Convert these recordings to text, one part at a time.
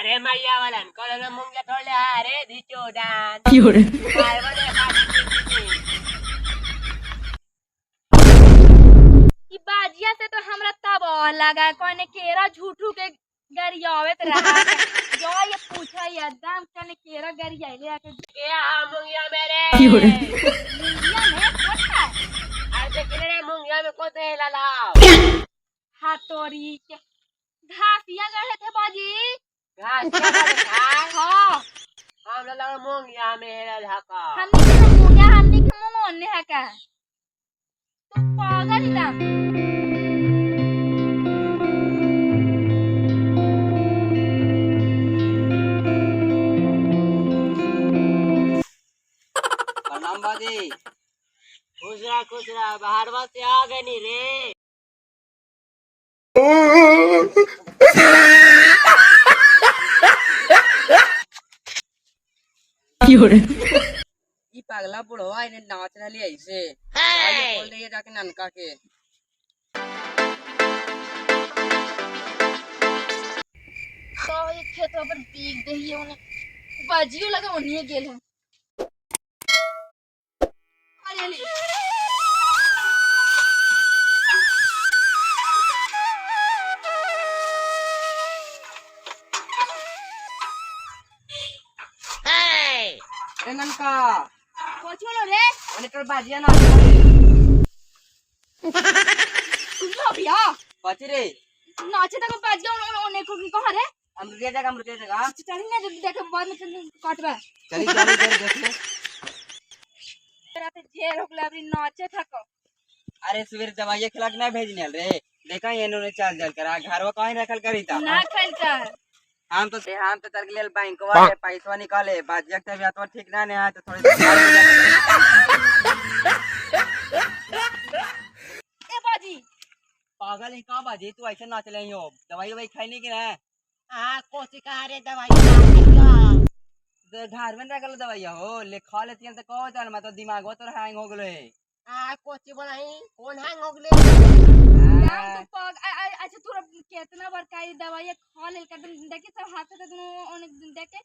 अरे मैया वालन कल ना मुंगे थोड़े अरे दिचो डान Fiore, काय बने ई बाजिया से तो हमरा तब लगा कोने केरा झूठू के गरियावत रहा जो ये पूछा एकदम कने केरा गरियाइले आके के आ मुंगिया मेरे Fiore, इंडिया में कोठा अरे किने मुंगिया में को ते लाला हाथोरी के घासिया गढ़े थे बाजी घास क्या खाए हां हम लगा मुंगिया में हेला ढका हमनी के मुंगोने है का तू पागल दम प्रणाम बाजी खुश रहा बाहर से आ गए नी रे Fiore, ई पगला बुढ़वा इने नाच रही ऐसे आइए बोल रही जाके ननका के तो ये खेतवा पर बीग दही ओने बाजियो लगा ओनिए गेल है अरे ले ए ननका कोचो लो रे अने तोर बाजिया नाच रे कुछ भैया बची रे नाचे तक बाजिया ओने को की कहां रे अमृत जगह चली ना जल्दी देख बाद में काटबा चली चली देख ले रात जे रोकला अभी नाचे थको अरे सवेरे दवाइयां खिला के ना भेजने रे देखा ये इन्होंने चाल जल करा घरवा कहीं रखल करी था ना खाइल कर हम तो तर गेल बैंकवा से पैसा निकाले बाजिया के तबियत ठीक ना है तो थोड़ी ए बाजी पागल है का बाजी तू ऐसे नाच ले हो दवाई खाई कि ना आ कोची कहा रे दवाई ना तो घर में रखल दवाइया हो ले खा लेती तो कहो चल मैं तो दिमाग तो हैंग हो गए आ कोची बनाई कौन हैंग हो गले यार तो पाग अच्छा तू कितना बार काई दवाई खा ले कर देखे सब हाथ से ओने देखे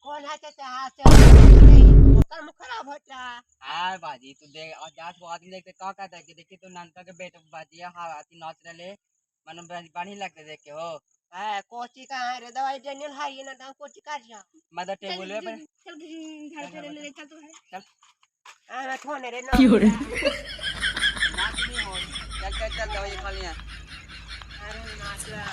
कौन है ते हाथ से ओकर मुख खराब होता हां बाजी तू देख और जांच वो आदमी देखते का कहता है कि देखिए तू ननका के बेटा बाजिया हाथी नाच रहे मन बढ़ी लगते देख के हो है कोची कहा रे दवाई डेनियल हाई ना दाम कोची का जा मदर टेबल पे चल घर पे ले चल तू है चल आ मैं थोने रे ना Fiore, नाच नहीं हो चल दवाई खा लिया अरे नाचला